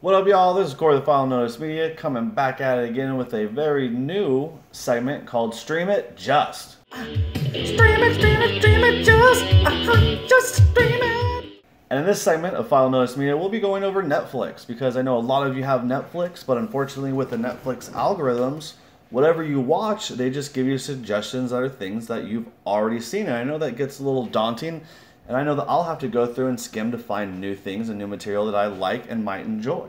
What up, y'all? This is Corey, the Final Notice Media, coming back at it again with a very new segment called Stream It Just. Stream it, just stream it. And in this segment of Final Notice Media, we'll be going over Netflix, because I know a lot of you have Netflix, but unfortunately with the Netflix algorithms, whatever you watch, they just give you suggestions that are things that you've already seen. And I know that gets a little daunting, and I know that I'll have to go through and skim to find new things and new material that I like and might enjoy.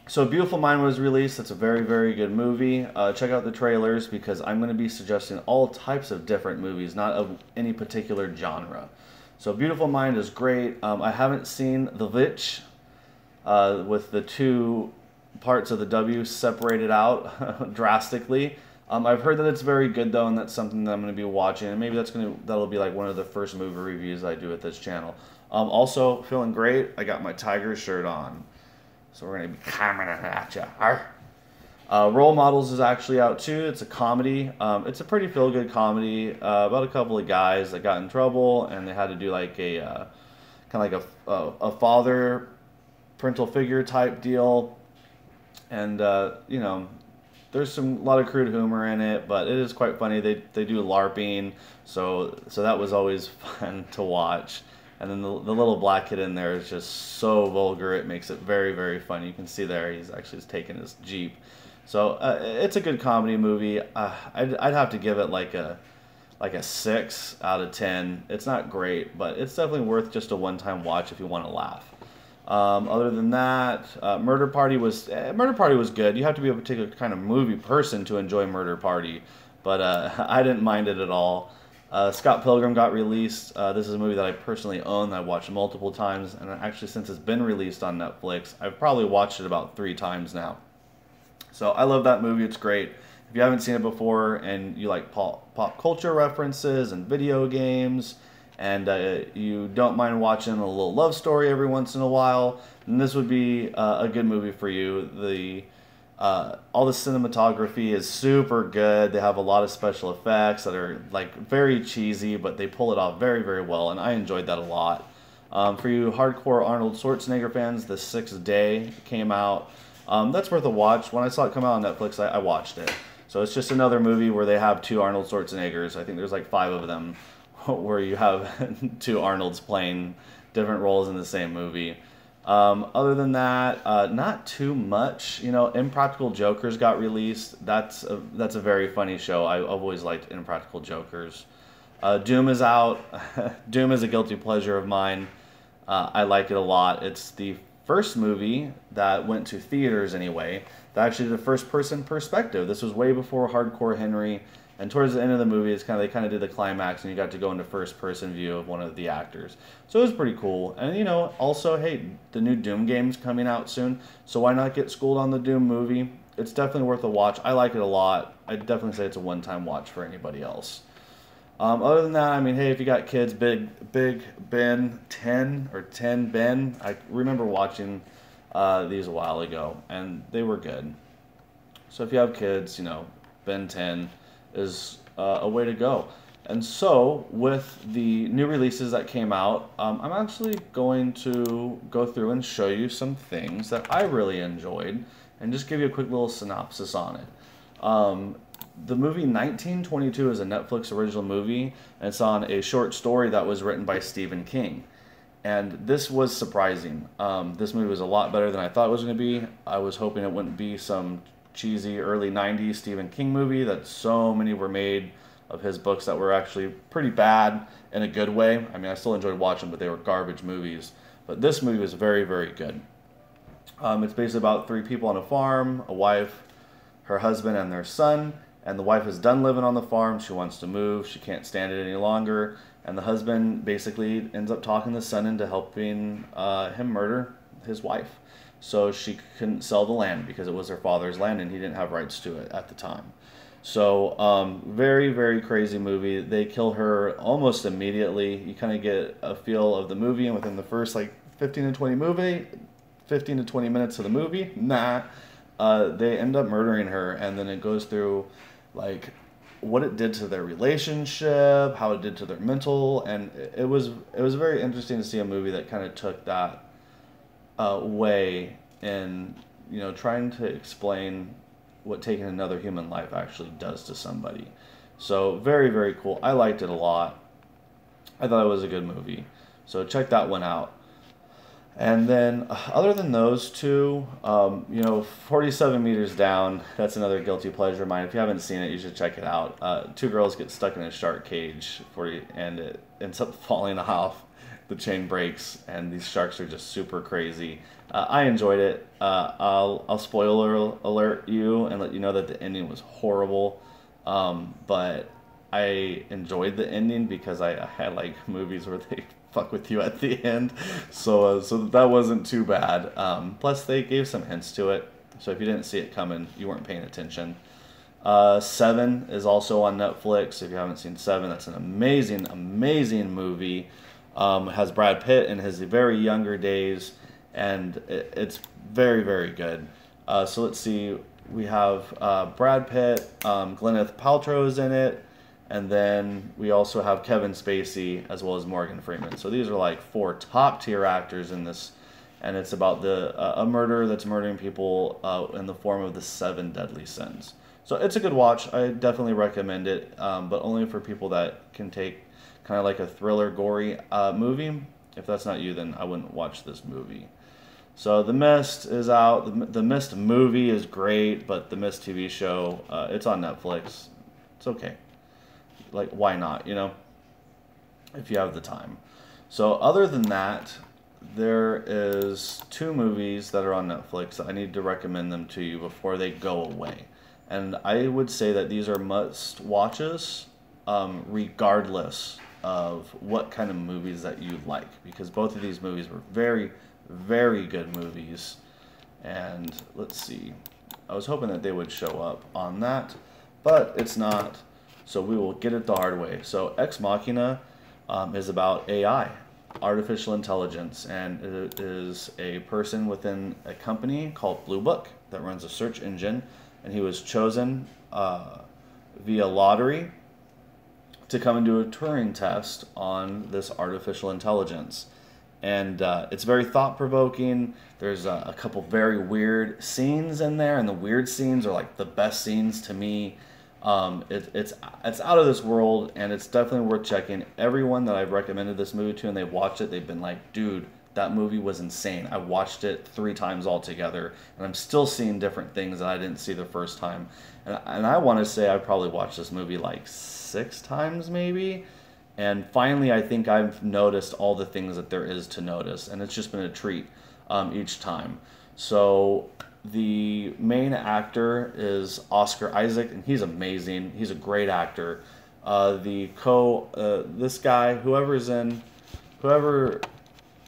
So Beautiful Mind was released. It's a very, very good movie. Check out the trailers, because I'm going to be suggesting all types of different movies, not of any particular genre. So Beautiful Mind is great. I haven't seen The Witch, with the two parts of the W separated out drastically. I've heard that it's very good though, and that's something that I'm going to be watching, and maybe that'll be like one of the first movie reviews I do at this channel. Also feeling great. I got my Tiger shirt on, so we're going to be coming at you. Role Models is actually out too. It's a comedy. It's a pretty feel-good comedy about a couple of guys that got in trouble, and they had to do like a kind of like a father parental figure type deal, and you know, there's a lot of crude humor in it, but it is quite funny. They do LARPing, so that was always fun to watch. And then the little black kid in there is just so vulgar, it makes it very, very funny. You can see there he's actually taking his Jeep. So it's a good comedy movie. I'd have to give it like a 6 out of 10. It's not great, but it's definitely worth just a one-time watch if you want to laugh. Other than that, Murder Party was good. You have to be a particular kind of movie person to enjoy Murder Party, but I didn't mind it at all. Scott Pilgrim got released. This is a movie that I personally own, that I watched multiple times, and actually since it's been released on Netflix, I've probably watched it about 3 times now. So I love that movie. It's great. If you haven't seen it before and you like pop culture references and video games, and you don't mind watching a little love story every once in a while, then this would be a good movie for you. All the cinematography is super good. They have a lot of special effects that are like very cheesy, but they pull it off very, very well, and I enjoyed that a lot. For you hardcore Arnold Schwarzenegger fans, The Sixth Day came out. That's worth a watch. When I saw it come out on Netflix, I watched it. So it's just another movie where they have 2 Arnold Schwarzeneggers. I think there's like 5 of them, where you have 2 Arnolds playing different roles in the same movie. Other than that, not too much. You know, Impractical Jokers got released. That's a very funny show. I've always liked Impractical Jokers. Doom is out. Doom is a guilty pleasure of mine. I like it a lot. It's the first movie that went to theaters anyway that actually did a first-person perspective. This was way before Hardcore Henry. And towards the end of the movie, they kind of did the climax, and you got to go into first-person view of one of the actors. So it was pretty cool. And, you know, also, hey, the new Doom game's coming out soon, so why not get schooled on the Doom movie? It's definitely worth a watch. I like it a lot. I'd definitely say it's a one-time watch for anybody else. Other than that, I mean, hey, if you got kids, Big Ben 10 or 10 Ben, I remember watching these a while ago, and they were good. So if you have kids, you know, Ben 10 is a way to go. And so with the new releases that came out, I'm actually going to go through and show you some things that I really enjoyed and just give you a quick little synopsis on it. The movie 1922 is a Netflix original movie, and it's on a short story that was written by Stephen King. And this was surprising. This movie was a lot better than I thought it was going to be. I was hoping it wouldn't be some cheesy early 90s Stephen King movie that so many were made of his books that were actually pretty bad in a good way. I mean, I still enjoyed watching them, but they were garbage movies. But this movie was very, very good. It's basically about 3 people on a farm, a wife, her husband, and their son. And the wife is done living on the farm. She wants to move. She can't stand it any longer. And the husband basically ends up talking the son into helping him murder his wife. So she couldn't sell the land because it was her father's land and he didn't have rights to it at the time. So very, very crazy movie. They kill her almost immediately. You kind of get a feel of the movie, and within the first like 15 to 20 minutes of the movie, they end up murdering her, and then it goes through like what it did to their relationship, how it did to their mental, and it was very interesting to see a movie that kind of took that way in trying to explain what taking another human life actually does to somebody. So very, very cool. I liked it a lot. I thought it was a good movie. So check that one out. And then, other than those two, 47 Meters Down, that's another guilty pleasure of mine. If you haven't seen it, you should check it out. Two girls get stuck in a shark cage, and it ends up falling off. The chain breaks, and these sharks are just super crazy. I enjoyed it. I'll spoiler alert you and let you know that the ending was horrible. But I enjoyed the ending because I like movies where they fuck with you at the end. So that wasn't too bad. Plus, they gave some hints to it. So if you didn't see it coming, you weren't paying attention. Seven is also on Netflix. If you haven't seen Seven, that's an amazing, amazing movie. It has Brad Pitt in his very younger days, and it's very, very good. So let's see. We have Brad Pitt, Gwyneth Paltrow is in it, and then we also have Kevin Spacey as well as Morgan Freeman. So these are like four top tier actors in this, and it's about a murderer that's murdering people in the form of the 7 deadly sins. So it's a good watch. I definitely recommend it, but only for people that can take kind of like a thriller, gory movie. If that's not you, then I wouldn't watch this movie. So The Mist is out. The Mist movie is great, but The Mist TV show, it's on Netflix. It's okay. Like, why not, if you have the time. So other than that, there is 2 movies that are on Netflix. I need to recommend them to you before they go away. And I would say that these are must watches, regardless of what kind of movies that you like, because both of these movies were very, very good movies. And let's see, I was hoping that they would show up on that, but it's not, so we will get it the hard way. So Ex Machina is about AI, artificial intelligence, and it is a person within a company called Blue Book that runs a search engine, and he was chosen via lottery to come and do a Turing test on this artificial intelligence. And it's very thought-provoking. There's a couple very weird scenes in there, and the weird scenes are like the best scenes to me. It's out of this world, and it's definitely worth checking. Everyone that I've recommended this movie to and they've watched it, they've been like, dude, that movie was insane. I watched it 3 times altogether, and I'm still seeing different things that I didn't see the first time. And I want to say I probably watched this movie like 6 times maybe. And finally, I think I've noticed all the things that there is to notice, and it's just been a treat each time. So the main actor is Oscar Isaac, and he's amazing. He's a great actor. This guy, whoever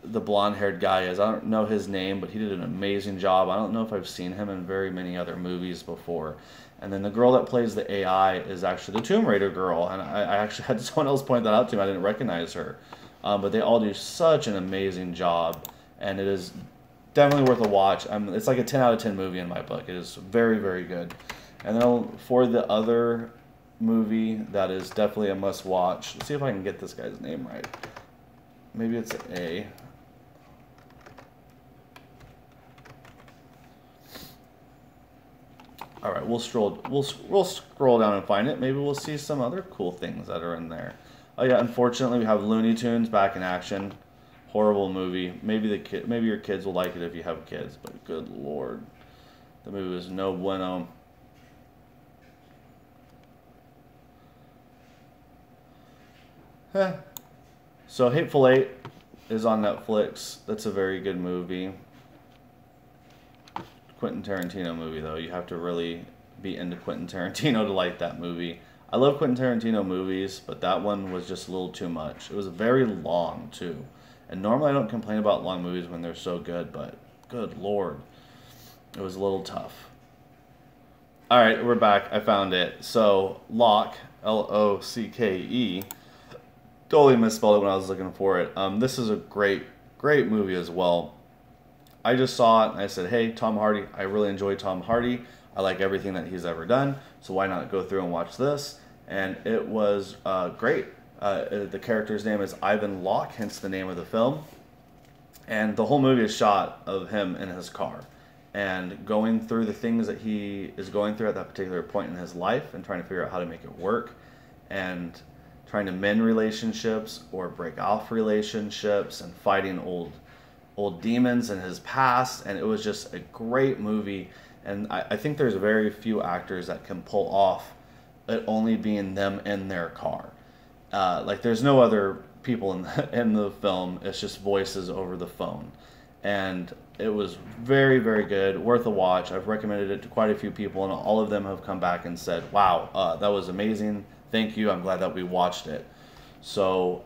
the blonde-haired guy is, I don't know his name, but he did an amazing job. I don't know if I've seen him in very many other movies before. And then the girl that plays the AI is actually the Tomb Raider girl, and I actually had someone else point that out to me. I didn't recognize her. But they all do such an amazing job, and it is definitely worth a watch. It's like a 10 out of 10 movie in my book. It is very, very good. And then for the other movie that is definitely a must-watch, let's see if I can get this guy's name right. Maybe it's A. All right, we'll scroll down and find it. Maybe we'll see some other cool things that are in there. Oh yeah, unfortunately we have Looney Tunes back in action. Horrible movie. Maybe your kids will like it if you have kids, but good lord, the movie was no bueno. So Hateful Eight is on Netflix. That's a very good movie. Quentin Tarantino movie, though. You have to really be into Quentin Tarantino to like that movie. I love Quentin Tarantino movies, but that one was just a little too much. It was very long, too. And normally I don't complain about long movies when they're so good, but good lord, it was a little tough. Alright, we're back. I found it. So, Locke, L-O-C-K-E, totally misspelled it when I was looking for it. This is a great, great movie as well. I just saw it and I said, hey, Tom Hardy, I really enjoy Tom Hardy. I like everything that he's ever done, so why not go through and watch this? And it was great. The character's name is Ivan Locke, hence the name of the film. And the whole movie is shot of him in his car. and going through the things that he is going through at that particular point in his life and trying to figure out how to make it work and trying to mend relationships or break off relationships and fighting old demons in his past. And it was just a great movie. And I think there's very few actors that can pull off it only being them in their car. Like there's no other people in the film. It's just voices over the phone. And it was very, very good, worth a watch. I've recommended it to quite a few people, and all of them have come back and said, wow, that was amazing. Thank you. I'm glad that we watched it. So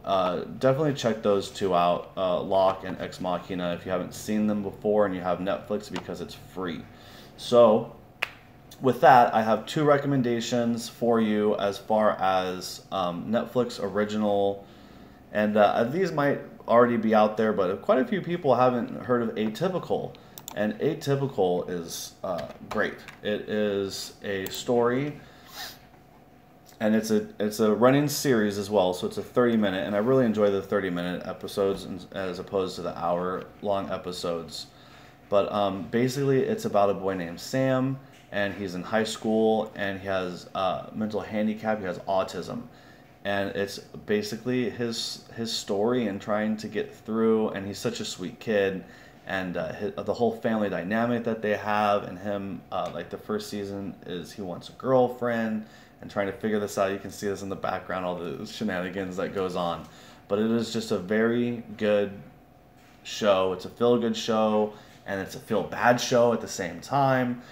definitely check those two out, Locke and Ex Machina, if you haven't seen them before and you have Netflix, because it's free. So with that, I have two recommendations for you as far as Netflix original. And these might already be out there, but quite a few people haven't heard of Atypical. And Atypical is great. It is a story, and it's a running series as well, so it's a 30-minute, and I really enjoy the 30-minute episodes as opposed to the hour-long episodes. But basically, it's about a boy named Sam, and he's in high school, and he has mental handicap. He has autism. And it's basically his story and trying to get through, and he's such a sweet kid, and the whole family dynamic that they have, and him, like the first season is he wants a girlfriend, and trying to figure this out. You can see this in the background, all the shenanigans that goes on. But it is just a very good show. It's a feel-good show, and it's a feel-bad show at the same time.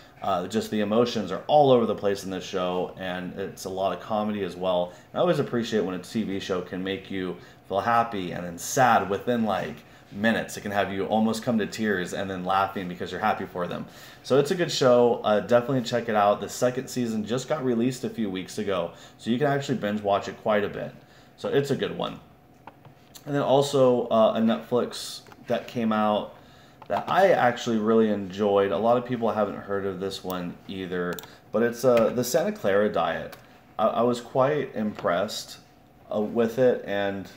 Just the emotions are all over the place in this show, and it's a lot of comedy as well. I always appreciate when a TV show can make you feel happy and then sad within like minutes. It can have you almost come to tears and then laughing because you're happy for them. So it's a good show. Definitely check it out. The second season just got released a few weeks ago, so you can actually binge watch it quite a bit. So it's a good one. And then also a Netflix that came out that I actually really enjoyed. A lot of people haven't heard of this one either, but it's the Santa Clara Diet. I was quite impressed with it, and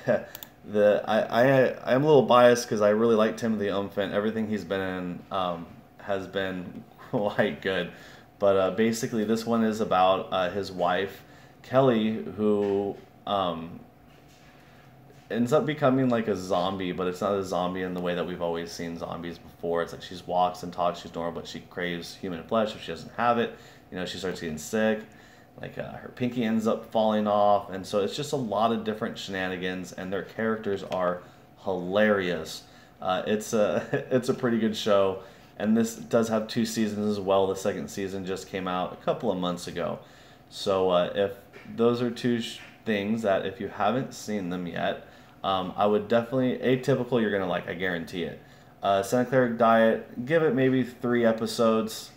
I am a little biased because I really like Timothy Olyphant. Everything he's been in has been quite good. But basically, this one is about his wife, Kelly, who ends up becoming like a zombie, but it's not a zombie in the way that we've always seen zombies before. It's like she walks and talks, she's normal, but she craves human flesh. If she doesn't have it, she starts getting sick. Like her pinky ends up falling off, and so it's just a lot of different shenanigans, and their characters are hilarious. It's a pretty good show, and this does have 2 seasons as well. The second season just came out a couple of months ago. So if those are two things that if you haven't seen them yet, I would definitely, Atypical you're going to like, I guarantee it. Santa Clara Diet, give it maybe 3 episodes,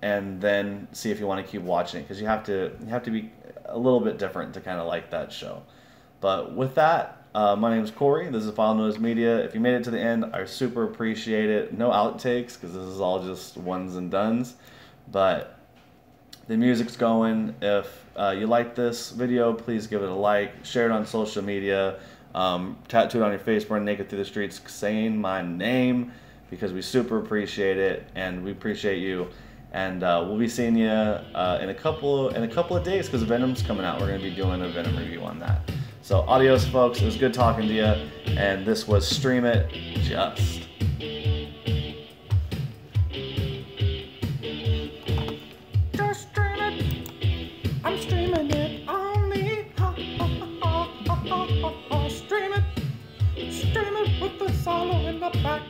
and then see if you want to keep watching it, because you have to be a little bit different to kind of like that show. But with that, my name is Corey. This is File Notice Media. If you made it to the end, I super appreciate it. No outtakes, because this is all just ones and dones. But the music's going. If you like this video, please give it a like. Share it on social media. Tattoo it on your face, run naked through the streets saying my name, because we super appreciate it, and we appreciate you. And we'll be seeing you in a couple of days, because Venom's coming out. We're going to be doing a Venom review on that. So adios, folks. It was good talking to you. And this was Stream It Just. Just stream it. I'm streaming it on me. Stream it. Stream it with the solo in the back.